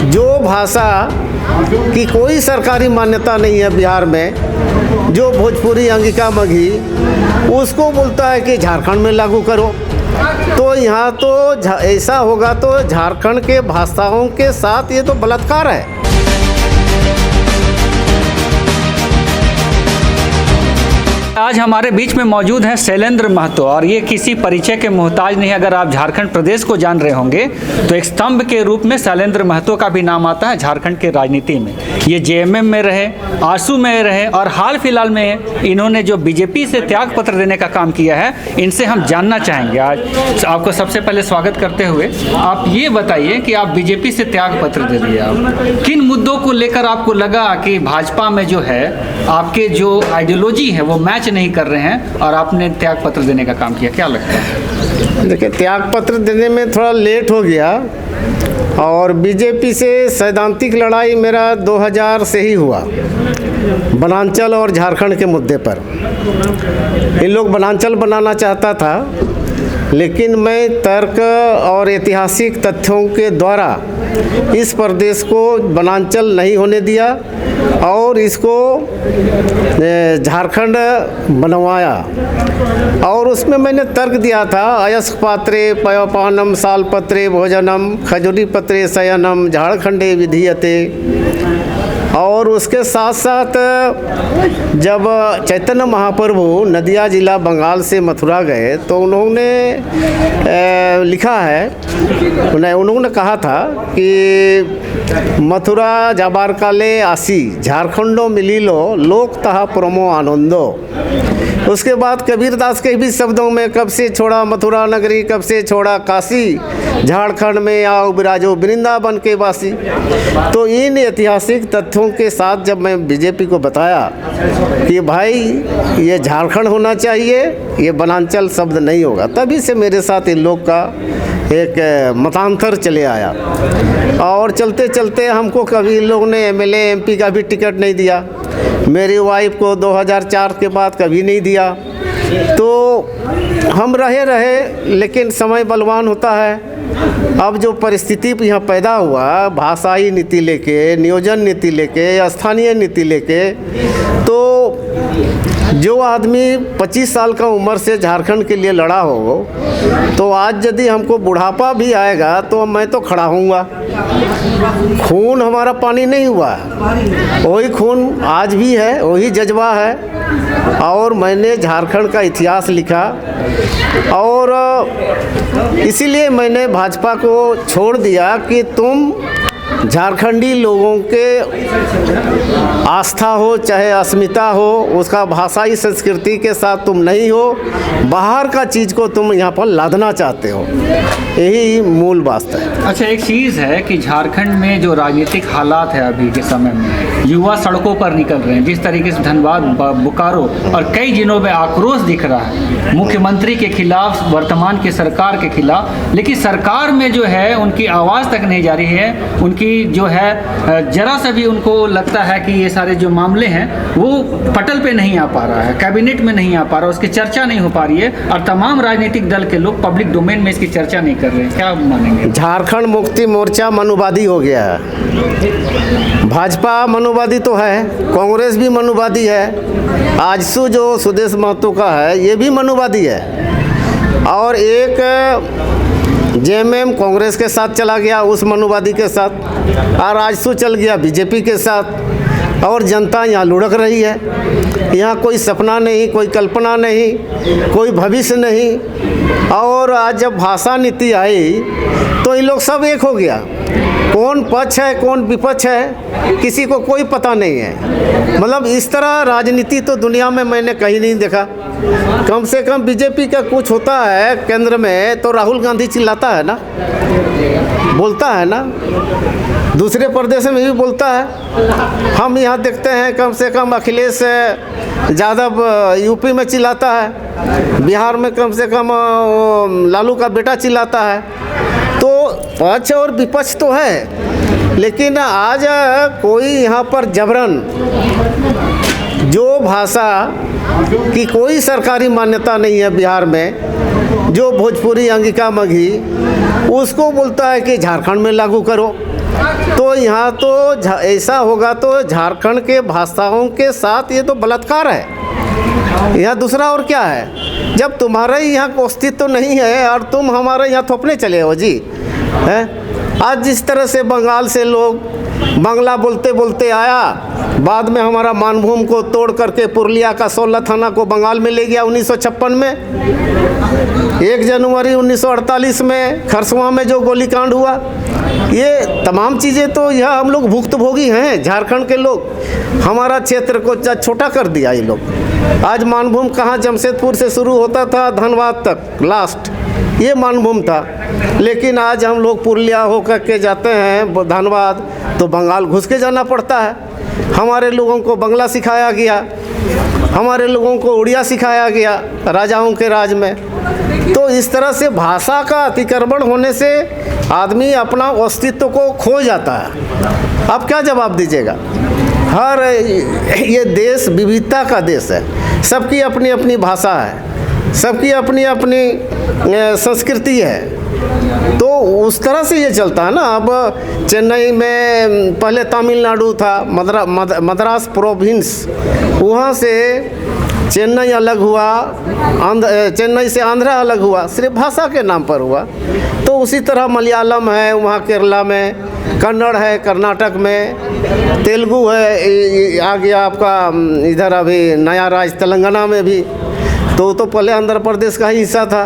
जो भाषा की कोई सरकारी मान्यता नहीं है बिहार में, जो भोजपुरी, अंगिका, मगही, उसको बोलता है कि झारखंड में लागू करो। तो यहाँ तो ऐसा होगा तो झारखंड के भाषाओं के साथ ये तो बलात्कार है। आज हमारे बीच में मौजूद हैं शैलेंद्र महतो, और ये किसी परिचय के मोहताज नहीं। अगर आप झारखंड प्रदेश को जान रहे होंगे तो एक स्तंभ के रूप में शैलेंद्र महतो का भी नाम आता है झारखंड के राजनीति में। ये जेएमएम में रहे, आरसू में रहे, और हाल फिलहाल में इन्होंने जो बीजेपी से त्याग पत्र देने का काम किया है, इनसे हम जानना चाहेंगे। आज आपको सबसे पहले स्वागत करते हुए आप ये बताइए कि आप बीजेपी से त्याग पत्र दे दिए, आप किन मुद्दों को लेकर आपको लगा कि भाजपा में जो है आपके जो आइडियोलॉजी है वो मैच नहीं कर रहे हैं और आपने त्याग पत्र देने का काम किया, क्या लगता है? देखिए, त्याग पत्र देने में थोड़ा लेट हो गया, और बीजेपी से सैद्धांतिक लड़ाई मेरा 2000 से ही हुआ, वनांचल और झारखंड के मुद्दे पर। इन लोग वनांचल बनाना चाहता था, लेकिन मैं तर्क और ऐतिहासिक तथ्यों के द्वारा इस प्रदेश को वनांचल नहीं होने दिया और इसको झारखंड बनवाया। और उसमें मैंने तर्क दिया था, अयस्क पात्रे पयोपानम सालपत्रे भोजनम खजुरी पत्रे शयनम झारखंडे विधीयते। और उसके साथ साथ जब चैतन्य महाप्रभु नदिया जिला बंगाल से मथुरा गए तो उन्होंने लिखा है, उन्होंने कहा था कि मथुरा जाबार काले आसी झारखंडो मिलीलो लोक तहा प्रोमो आनंदो। उसके बाद कबीरदास के भी शब्दों में, कब से छोड़ा मथुरा नगरी, कब से छोड़ा काशी, झारखंड में आओ बिराजो वृंदावन के वासी। तो इन ऐतिहासिक तथ्यों के साथ जब मैं बीजेपी को बताया कि भाई ये झारखंड होना चाहिए, ये वनांचल शब्द नहीं होगा, तभी से मेरे साथ इन लोग का एक मतांतर चले आया। और चलते चलते हमको कभी इन लोगों ने एमएलए एमपी का भी टिकट नहीं दिया, मेरी वाइफ को 2004 के बाद कभी नहीं दिया। तो हम रहे, लेकिन समय बलवान होता है। अब जो परिस्थिति यहाँ पैदा हुआ, भाषाई नीति लेके, नियोजन नीति लेके, स्थानीय नीति लेके, तो जो आदमी 25 साल का उम्र से झारखंड के लिए लड़ा हो, तो आज यदि हमको बुढ़ापा भी आएगा तो मैं तो खड़ा हूँगा। खून हमारा पानी नहीं हुआ, वही खून आज भी है, वही जज्बा है। और मैंने झारखंड का इतिहास लिखा, और इसीलिए मैंने भाजपा को छोड़ दिया कि तुम झारखंडी लोगों के आस्था हो चाहे अस्मिता हो, उसका भाषाई संस्कृति के साथ तुम नहीं हो, बाहर का चीज़ को तुम यहाँ पर लादना चाहते हो, यही मूल बात है। अच्छा, एक चीज़ है कि झारखंड में जो राजनीतिक हालात है अभी के समय में, युवा सड़कों पर निकल रहे हैं, जिस तरीके से धनबाद, बोकारो और कई जिलों में आक्रोश दिख रहा है मुख्यमंत्री के खिलाफ, वर्तमान की सरकार के खिलाफ, लेकिन सरकार में जो है उनकी आवाज़ तक नहीं जा रही है। उनकी जो है जरा सा भी उनको लगता है कि ये सारे जो मामले हैं वो पटल पे नहीं आ पा रहा है, कैबिनेट में नहीं आ पा रहा, उसकी चर्चा नहीं हो पा रही है, और तमाम राजनीतिक दल के लोग पब्लिक डोमेन में इसकी चर्चा नहीं कर रहे हैं। क्या मानेंगे? झारखंड मुक्ति मोर्चा मनुवादी हो गया है। भाजपा मनुवादी तो है, कांग्रेस भी मनुवादी है, आजसू जो सुदेश महतो का है ये भी मनुवादी है, और एक जेएमएम कांग्रेस के साथ चला गया उस मनुवादी के साथ, और आजसू चल गया बीजेपी के साथ, और जनता यहाँ लुढ़क रही है। यहाँ कोई सपना नहीं, कोई कल्पना नहीं, कोई भविष्य नहीं। और आज जब भाषा नीति आई तो इन लोग सब एक हो गया, कौन पक्ष है कौन विपक्ष है किसी को कोई पता नहीं है। मतलब इस तरह राजनीति तो दुनिया में मैंने कहीं नहीं देखा। कम से कम बीजेपी का कुछ होता है केंद्र में तो राहुल गांधी चिल्लाता है ना, बोलता है ना, दूसरे प्रदेश में भी बोलता है। हम यहाँ देखते हैं कम से कम अखिलेश यादव यूपी में चिल्लाता है, बिहार में कम से कम लालू का बेटा चिल्लाता है। तो पक्ष और विपक्ष तो है, लेकिन आज कोई यहाँ पर जबरन जो भाषा की कोई सरकारी मान्यता नहीं है बिहार में, जो भोजपुरी, अंगिका, मगही, उसको बोलता है कि झारखंड में लागू करो। तो यहाँ तो ऐसा होगा तो झारखंड के भाषाओं के साथ ये तो बलात्कार है। यहाँ दूसरा और क्या है, जब तुम्हारा ही यहाँ को अस्तित्व तो नहीं है और तुम हमारे यहाँ थोपने चले हो जी, हैं। आज जिस तरह से बंगाल से लोग बांग्ला बोलते बोलते आया, बाद में हमारा मानभूम को तोड़ करके पुरुलिया का 16 थाना को बंगाल में ले गया 1956 में। 1 जनवरी 1948 में खरसवां में जो गोलीकांड हुआ, ये तमाम चीज़ें तो यह हम लोग भुक्तभोगी हैं। झारखंड के लोग हमारा क्षेत्र को छोटा कर दिया ये लोग। आज मानभूम कहाँ, जमशेदपुर से शुरू होता था धनबाद तक लास्ट, ये मानभूम था। लेकिन आज हम लोग पुरुलिया होकर के जाते हैं धनबाद तो बंगाल घुस के जाना पड़ता है। हमारे लोगों को बंगला सिखाया गया, हमारे लोगों को उड़िया सिखाया गया राजाओं के राज में। तो इस तरह से भाषा का अतिक्रमण होने से आदमी अपना अस्तित्व को खो जाता है। अब क्या जवाब दीजिएगा? हर ये देश विविधता का देश है, सबकी अपनी अपनी भाषा है, सबकी अपनी अपनी संस्कृति है। तो उस तरह से ये चलता है ना। अब चेन्नई में पहले तमिलनाडु था, मद्रास प्रोविंस, वहाँ से चेन्नई अलग हुआ, चेन्नई से आंध्रा अलग हुआ, सिर्फ भाषा के नाम पर हुआ। तो उसी तरह मलयालम है वहाँ केरला में, कन्नड़ है कर्नाटक में, तेलुगु है आ गया आपका इधर अभी नया राज्य तेलंगाना में भी। तो पहले आंध्र प्रदेश का ही हिस्सा था।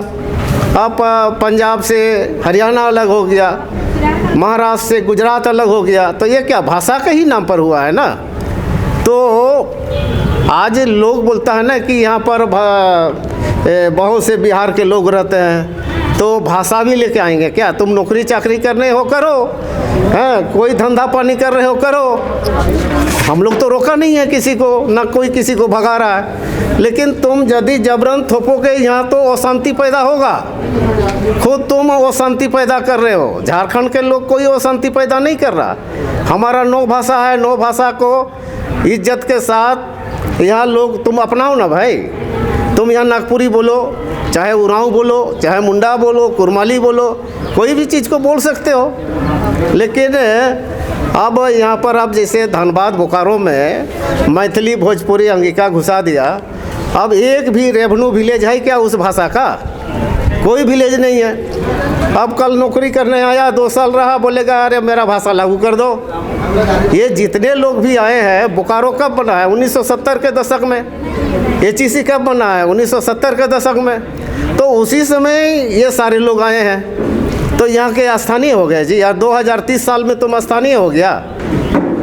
अब पंजाब से हरियाणा अलग हो गया, महाराष्ट्र से गुजरात अलग हो गया। तो ये क्या भाषा के ही नाम पर हुआ है ना। तो आज लोग बोलता है ना कि यहाँ पर बहुत से बिहार के लोग रहते हैं तो भाषा भी लेके आएंगे क्या? तुम नौकरी चाकरी करने हो करो, हैं, कोई धंधा पानी कर रहे हो करो। हम लोग तो रोका नहीं है किसी को, ना कोई किसी को भगा रहा है। लेकिन तुम यदि जबरन थोपोगे यहाँ तो अशांति पैदा होगा। खुद तुम अशांति पैदा कर रहे हो। झारखंड के लोग कोई अशांति पैदा नहीं कर रहा। हमारा 9 भाषा है, 9 भाषा को इज्जत के साथ यहाँ लोग तुम अपनाओ ना भाई। तुम यहाँ नागपुरी बोलो, चाहे उरांव बोलो, चाहे मुंडा बोलो, कुरमाली बोलो, कोई भी चीज़ को बोल सकते हो। लेकिन अब यहाँ पर अब जैसे धनबाद बोकारो में मैथिली भोजपुरी अंगिका घुसा दिया। अब एक भी रेवेन्यू विलेज है क्या उस भाषा का? कोई विलेज नहीं है। अब कल नौकरी करने आया, 2 साल रहा, बोलेगा अरे मेरा भाषा लागू कर दो। ये जितने लोग भी आए हैं, बोकारो कब बना है? 1970 के दशक में। HEC कब बना है? 1970 के दशक में। तो उसी समय ये सारे लोग आए हैं। तो यहाँ के स्थानीय हो गए जी। यार 2030 साल में तुम स्थानीय हो गया,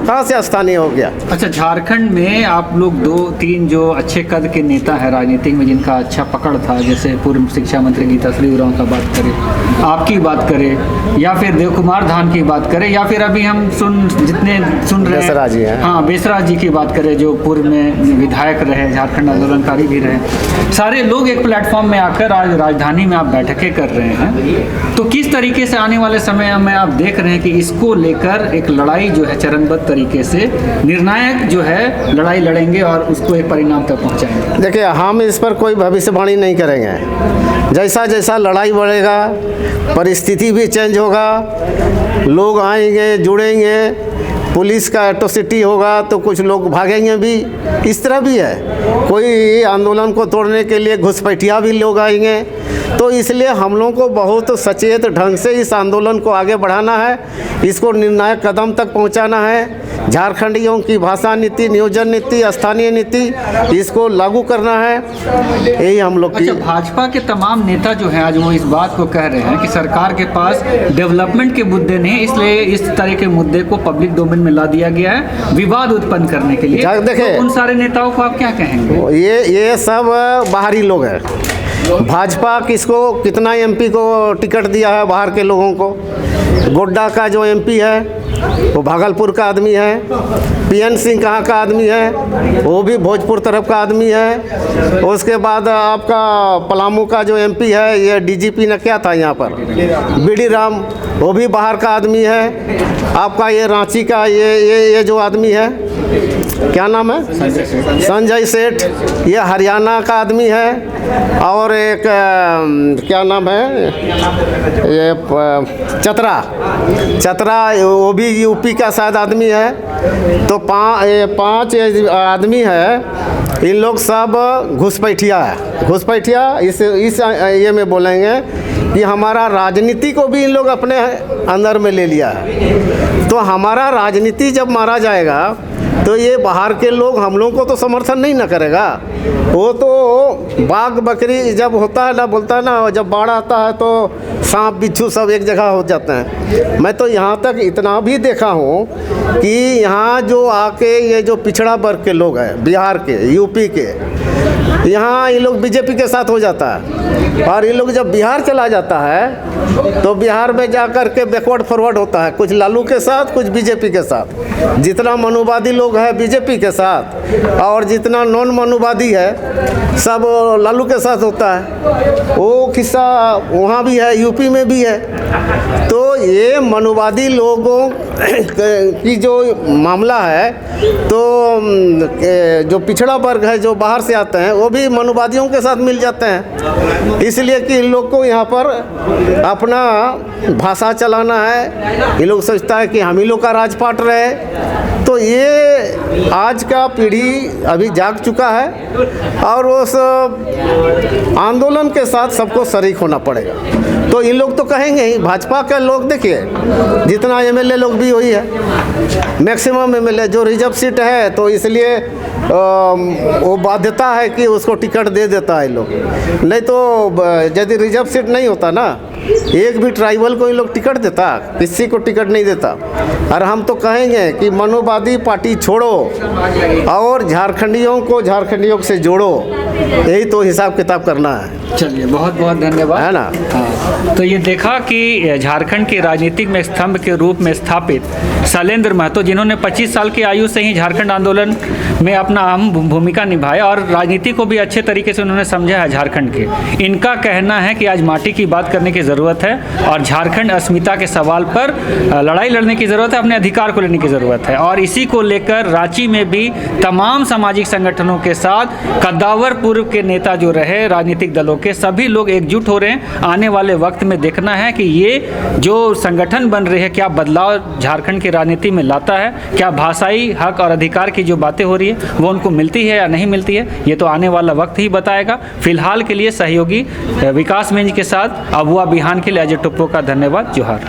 कहाँ से स्थानीय हो गया? अच्छा, झारखंड में आप लोग 2-3 जो अच्छे कद के नेता हैं राजनीतिक में जिनका अच्छा पकड़ था, जैसे पूर्व शिक्षा मंत्री गीताश्री उरांव का बात करें, आपकी बात करें, या फिर देव कुमार धान की बात करें, या फिर अभी हम सुन रहे हैं, हाँ, बेसराज जी की बात करें जो पूर्व में विधायक रहे, झारखंड आंदोलनकारी भी रहे। सारे लोग एक प्लेटफॉर्म में आकर आज राजधानी में आप बैठकें कर रहे हैं। तो किस तरीके से आने वाले समय में आप देख रहे हैं कि इसको लेकर एक लड़ाई जो है चरणबद्ध तरीके से निर्णायक जो है लड़ाई लड़ेंगे और उसको एक परिणाम तक पहुंचाएंगे? देखिए, हम इस पर कोई भविष्यवाणी नहीं करेंगे। जैसा जैसा लड़ाई बढ़ेगा, परिस्थिति भी चेंज होगा, लोग आएंगे, जुड़ेंगे, पुलिस का एट्रोसिटी होगा तो कुछ लोग भागेंगे भी। इस तरह भी है, कोई आंदोलन को तोड़ने के लिए घुसपैठिया भी लोग आएंगे। तो इसलिए हम लोगों को बहुत सचेत ढंग से इस आंदोलन को आगे बढ़ाना है, इसको निर्णायक कदम तक पहुंचाना है। झारखंडियों की भाषा नीति, नियोजन नीति, स्थानीय नीति, इसको लागू करना है, यही हम लोग की। अच्छा, भाजपा के तमाम नेता जो हैं आज वो इस बात को कह रहे हैं कि सरकार के पास डेवलपमेंट के मुद्दे नहीं, इसलिए इस तरह के मुद्दे को पब्लिक डोमेन में ला दिया गया है विवाद उत्पन्न करने के लिए। देखिए, तो उन सारे नेताओं को आप क्या कहेंगे? ये सब बाहरी लोग हैं। भाजपा किसको कितना MP को टिकट दिया है बाहर के लोगों को? गोड्डा का जो MP है वो भागलपुर का आदमी है। PN सिंह कहाँ का आदमी है? वो भी भोजपुर तरफ का आदमी है। उसके बाद आपका पलामू का जो MP है, ये DGP ने क्या था यहाँ पर, BD राम, वो भी बाहर का आदमी है। आपका ये रांची का ये जो आदमी है क्या नाम है, संजय सेठ, ये हरियाणा का आदमी है। और एक क्या नाम है, ये चतरा, वो भी यूपी का शायद आदमी है। तो पांच आदमी है, इन लोग सब घुसपैठिया है। घुसपैठिया इस ये में बोलेंगे कि हमारा राजनीति को भी इन लोग अपने अंदर में ले लिया है। तो हमारा राजनीति जब मारा जाएगा तो ये बाहर के लोग हम लोगों को तो समर्थन नहीं ना करेगा। वो तो बाघ बकरी जब होता है ना, बोलता है ना, जब बाढ़ आता है तो सांप बिच्छू सब एक जगह हो जाते हैं। मैं तो यहाँ तक इतना भी देखा हूँ कि यहाँ जो आके ये जो पिछड़ा वर्ग के लोग हैं, बिहार के, यूपी के, यहाँ ये लोग बीजेपी के साथ हो जाता है। और ये लोग जब बिहार चला जाता है तो बिहार में जा कर के बैकवर्ड फॉरवर्ड होता है, कुछ लालू के साथ, कुछ बीजेपी के साथ। जितना मनुवादी लोग हैं बीजेपी के साथ और जितना नॉन मनुवादी है सब लालू के साथ होता है। वो किस्सा वहाँ भी है, यूपी में भी है। तो ये मनुवादी लोगों की जो मामला है, तो जो पिछड़ा वर्ग है जो बाहर से आते हैं वो भी मनुवादियों के साथ मिल जाते हैं, इसलिए कि इन लोग को यहाँ पर अपना भाषा चलाना है। ये लोग सोचता है कि हम ही लोग का राजपाट रहे। तो ये आज का पीढ़ी अभी जाग चुका है और उस आंदोलन के साथ सबको शरीक होना पड़ेगा। तो इन लोग तो कहेंगे ही, भाजपा के लोग देखिए जितना एमएलए लोग भी वही है, मैक्सिमम एमएलए जो रिजर्व सीट है, तो इसलिए वो बाध्यता है कि उसको टिकट दे देता है लोग। नहीं तो यदि रिजर्व सीट नहीं होता ना, एक भी ट्राइबल को इन लोग टिकट देता, किसी को टिकट नहीं देता। और हम तो कहेंगे कि मनोवादी पार्टी छोड़ो और झारखंडियों को झारखंडियों से जोड़ो, यही तो हिसाब किताब करना है। चलिए, बहुत बहुत धन्यवाद, है ना। हाँ, तो ये देखा कि झारखंड की राजनीतिक में स्तंभ के रूप में स्थापित शैलेंद्र महतो, जिन्होंने 25 साल की आयु से ही झारखंड आंदोलन में अपना अहम भूमिका निभाया और राजनीति को भी अच्छे तरीके से उन्होंने समझा है झारखंड के। इनका कहना है कि आज माटी की बात करने की ज़रूरत है और झारखंड अस्मिता के सवाल पर लड़ाई लड़ने की ज़रूरत है, अपने अधिकार को लेने की ज़रूरत है। और इसी को लेकर रांची में भी तमाम सामाजिक संगठनों के साथ कद्दावर पूर्व के नेता जो रहे, राजनीतिक दलों के सभी लोग एकजुट हो रहे हैं। आने वाले वक्त में देखना है कि ये जो संगठन बन रहे हैं क्या बदलाव झारखंड की राजनीति में लाता है, क्या भाषाई हक और अधिकार की जो बातें हो रही है वो उनको मिलती है या नहीं मिलती है, ये तो आने वाला वक्त ही बताएगा। फिलहाल के लिए सहयोगी विकास मिंज के साथ अबुआ बिहान के लिए अजय टुप्पो का धन्यवाद। जोहार।